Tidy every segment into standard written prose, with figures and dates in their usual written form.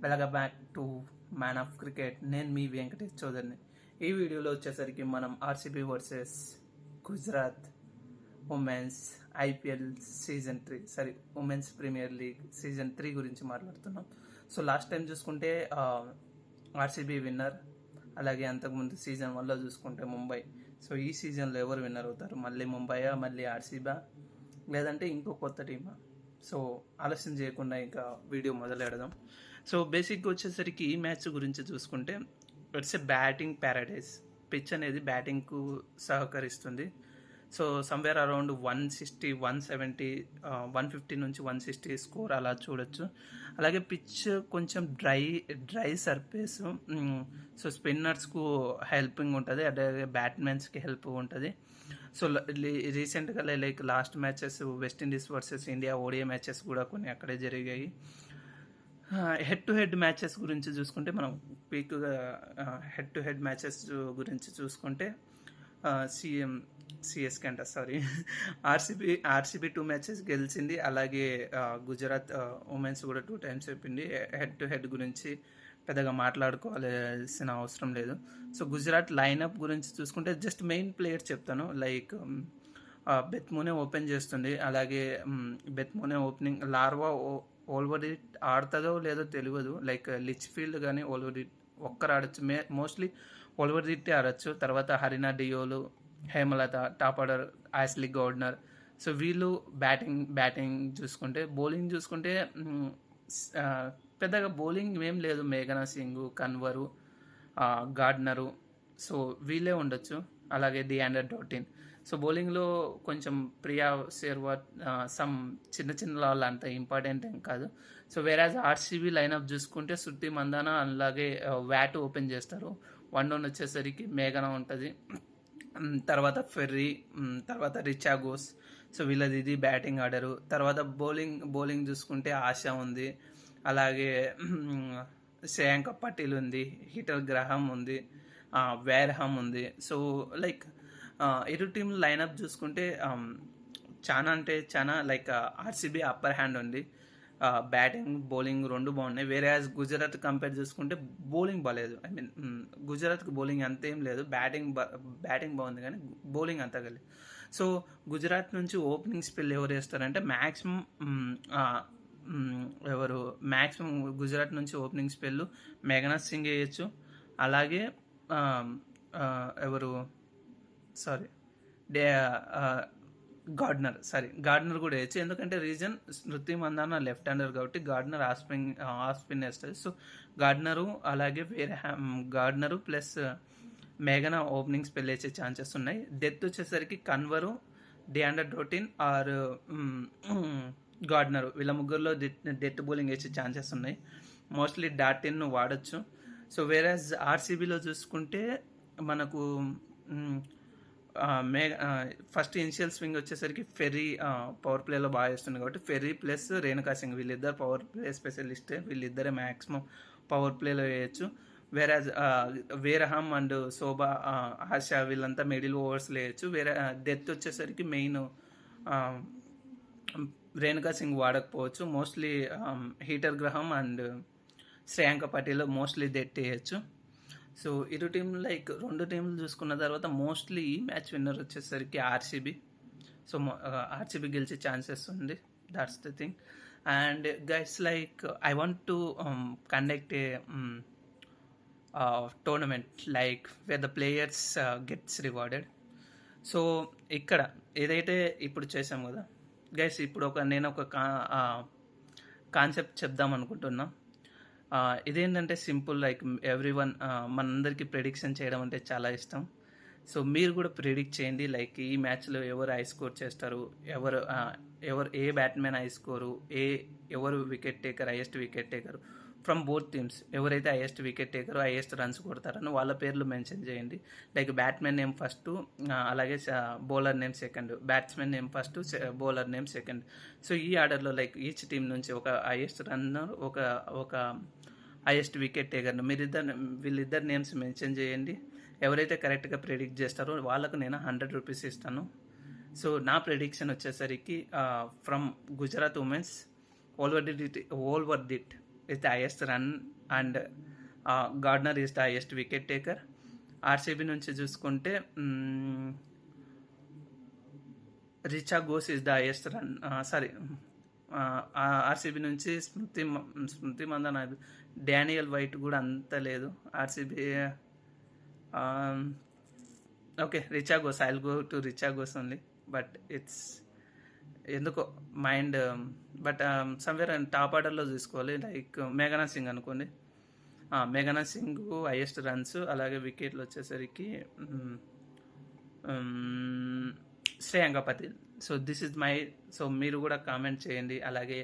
Welcome back to man of cricket. నేను మీ వెంకటేష్ చౌదరిని. ఈ వీడియోలో వచ్చేసరికి మనం RCB versus Gujarat women's IPL season 3 women's premier league season 3 గురించి మాట్లాడుతున్నాం. సో లాస్ట్ టైం చూసుకుంటే ఆర్సీబీ విన్నర్, అలాగే అంతకుముందు సీజన్ 1లో చూసుకుంటే ముంబై. సో ఈ సీజన్లో ఎవరు విన్నర్ అవుతారు? మళ్ళీ ముంబైయా, మళ్ళీ ఆర్సీబీ, లేదంటే ఇంకో కొత్త టీమా? సో ఆలస్యం చేయకుండా ఇంకా వీడియో మొదలెడదాం. సో బేసిక్గా వచ్చేసరికి ఈ మ్యాచ్ గురించి చూసుకుంటే it's a batting Paradise. Pitch అనేది బ్యాటింగ్కు సహకరిస్తుంది. సో సమ్వేర్ అరౌండ్ 160, 170, 150 నుంచి 160 స్కోర్ అలా చూడొచ్చు. అలాగే పిచ్ కొంచెం డ్రై సర్ఫేస్. సో స్పిన్నర్స్కు హెల్పింగ్ ఉంటుంది, అలాగే బ్యాట్మెన్స్కి హెల్ప్ ఉంటుంది. సో రీసెంట్గా like last matches West Indies versus India ODI matches కూడా కొన్ని అక్కడే జరిగాయి. హెడ్ టు హెడ్ మ్యాచెస్ గురించి చూసుకుంటే మనం క్విక్గా హెడ్ టు హెడ్ మ్యాచెస్ గురించి చూసుకుంటే సిఎస్కే అంట ఆర్సీబీ 2 మ్యాచెస్ గెలిచింది. అలాగే గుజరాత్ ఉమెన్స్ కూడా 2 టైమ్స్ చెప్పింది. హెడ్ టు హెడ్ గురించి పెద్దగా మాట్లాడుకోవాల్సిన అవసరం లేదు. సో గుజరాత్ లైనప్ గురించి చూసుకుంటే జస్ట్ మెయిన్ ప్లేయర్స్ చెప్తాను. లైక్ బెత్ మూనే ఓపెన్ చేస్తుంది. అలాగే బెత్ మూనే ఓపెనింగ్. లార్వా ఓల్వర్డిట్ ఆడుతుందో లేదో తెలియదు. లైక్ లిచ్ ఫీల్డ్ కానీ ఓల్వర్డిట్ ఒక్కరు ఆడచ్చు. మోస్ట్లీ ఓల్వర్డిట్టే ఆడచ్చు. తర్వాత హరినా Deol, Hemalatha, top order Ashleigh Gardner. So వీళ్ళు బ్యాటింగ్ చూసుకుంటే, బౌలింగ్ చూసుకుంటే పెద్దగా బౌలింగ్ ఏం లేదు. మేఘనా సింగ్, కన్వరు, గార్డ్నరు, సో వీళ్ళే ఉండొచ్చు. అలాగే డియాండర్ డోటిన్. సో బౌలింగ్లో కొంచెం ప్రియా శేర్వాట్, సమ్ చిన్న వాళ్ళు అంత ఇంపార్టెంట్ ఏం కాదు. సో వేరాజ్ ఆర్సీబీ లైనప్ చూసుకుంటే శృతి మందాన, అలాగే వ్యాట్ ఓపెన్ చేస్తారు. 1 డౌన్ వచ్చేసరికి మేఘన ఉంటుంది, తర్వాత ఫెర్రీ, తర్వాత రిచాగోస్. సో వీళ్ళది ఇది బ్యాటింగ్ ఆర్డరు. తర్వాత బౌలింగ్ చూసుకుంటే ఆశా ఉంది, అలాగే శ్రేయాంక పటేల్ ఉంది, హిటర్ గ్రహం ఉంది, వేర్హమ్ ఉంది. సో లైక్ ఇరు టీంలు లైనప్ చూసుకుంటే చాలా లైక్ ఆర్సీబీ అప్పర్ హ్యాండ్ ఉంది. బ్యాటింగ్ బౌలింగ్ 2 బాగున్నాయి. వేరే గుజరాత్ కంపేర్ చేసుకుంటే బౌలింగ్ బాగాలేదు. ఐ మీన్ గుజరాత్కి బౌలింగ్ అంతేం లేదు. బ్యాటింగ్ బాగుంది కానీ బౌలింగ్ అంతా కలిగి. సో గుజరాత్ నుంచి ఓపెనింగ్ స్పెల్ ఎవరు వేస్తారంటే మ్యాక్సిమం గుజరాత్ నుంచి ఓపెనింగ్ స్పెల్ మేఘనాథ్ సింగ్ వేయచ్చు. అలాగే గార్డ్నర్ కూడా వేయచ్చు. ఎందుకంటే రీజన్ స్మృతి మందాన లెఫ్ట్ హ్యాండర్ కాబట్టి గార్డ్నర్ ఆఫ్ స్పిన్ వేస్తుంది. సో గార్డ్నరు, అలాగే గార్డ్నరు ప్లస్ మేఘనా ఓపెనింగ్ స్పెల్ వేసే ఛాన్సెస్ ఉన్నాయి. డెత్ వచ్చేసరికి కన్వరు, డియాండర్ డోటిన్ ఆర్ గార్డ్నరు, వీళ్ళ ముగ్గురులో డెత్ బౌలింగ్ వేసే ఛాన్సెస్ ఉన్నాయి. మోస్ట్లీ డాటిన్ను వాడచ్చు. సో వేరాజ్ ఆర్సీబీలో చూసుకుంటే మనకు ఫస్ట్ ఇనిషియల్ స్వింగ్ వచ్చేసరికి ఫెర్రీ పవర్ ప్లేలో బాగా చేస్తుంది కాబట్టి ఫెర్రీ ప్లస్ రేణుకా సింగ్ వీళ్ళిద్దరు పవర్ ప్లే స్పెషలిస్టే. వీళ్ళిద్దరే మ్యాక్సిమం పవర్ ప్లేలో వేయచ్చు. వేరహమ్ అండ్ శోభా, ఆశా వీళ్ళంతా మిడిల్ ఓవర్స్లో వేయచ్చు. డెత్ వచ్చేసరికి మెయిన్ రేణుకా సింగ్ వాడకపోవచ్చు. Mostly Heather Graham and Shreyanka Patel mostly death వేయచ్చు. సో ఇరు టీంలు లైక్ 2 టీంలు చూసుకున్న తర్వాత మోస్ట్లీ ఈ మ్యాచ్ విన్నర్ వచ్చేసరికి ఆర్సీబీ. సో ఆర్సీబీ గెలిచే ఛాన్సెస్ ఉంది. That's the thing. And guys like I want to conduct a tournament like where the players gets rewarded. So ఇక్కడ ఏదైతే ఇప్పుడు చేసాం కదా గైస్, ఇప్పుడు నేను ఒక కాన్సెప్ట్ చెప్దాం అనుకుంటున్నా. ఇదేంటంటే సింపుల్, లైక్ ఎవ్రీవన్ మనందరికీ ప్రెడిక్షన్ చేయడం అంటే చాలా ఇష్టం. సో మీరు కూడా ప్రెడిక్ట్ చేయండి. లైక్ ఈ మ్యాచ్లో ఎవరు హై స్కోర్ చేస్తారు, ఎవరు ఏ బ్యాట్మెన్ హై స్కోరు, ఎవరు wicket taker, highest wicket taker from both teams. ఎవరైతే highest wicket taker, highest runs కొడతారని వాళ్ళ పేర్లు మెన్షన్ చేయండి. లైక్ బ్యాట్మెన్ నేమ్ ఫస్ట్, అలాగే bowler name second, batsmen name first, bowler name second. So ఈ ఆర్డర్లో like each team నుంచి ఒక హైయెస్ట్ రన్నర్, ఒక హైయెస్ట్ వికెట్ టేకర్ను వీళ్ళిద్దరు నేమ్స్ మెన్షన్ చేయండి. ఎవరైతే కరెక్ట్గా ప్రెడిక్ట్ చేస్తారో వాళ్ళకు నేను 100 రూపీస్ ఇస్తాను. సో నా ప్రెడిక్షన్ వచ్చేసరికి from Gujarat women's Wolvaardt is the highest run and Gardner is the highest wicket taker. RCB నుంచి చూసుకుంటే Richa Ghosh is the highest run RCB నుంచి స్మృతి మందన డానియల్ వైట్ కూడా అంత లేదు. RCB okay Richa Ghosh, I'll go to Richa Ghosh only, but it's ఎందుకో mind but somewhere top ఆర్డర్లో చూసుకోవాలి. Like మేఘనా సింగ్ అనుకోండి, మేఘనా సింగ్ హైయెస్ట్ రన్స్, అలాగే వికెట్లు వచ్చేసరికి Shreyanka Patel. So this is my, so మీరు కూడా కామెంట్ చేయండి. అలాగే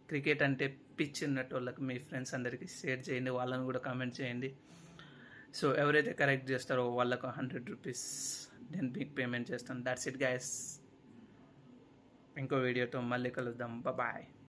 క్రికెట్ అంటే పిచ్ ఉన్నట్టు వాళ్ళకి మీ ఫ్రెండ్స్ అందరికీ షేర్ చేయండి, వాళ్ళని కూడా కామెంట్ చేయండి. సో ఎవరైతే కరెక్ట్ చేస్తారో వాళ్ళకు 100 రూపీస్ నేను మీకు పేమెంట్ చేస్తాను. That's it guys. ఇంకో వీడియోతో మళ్ళీ కలుద్దాం. బాయ్.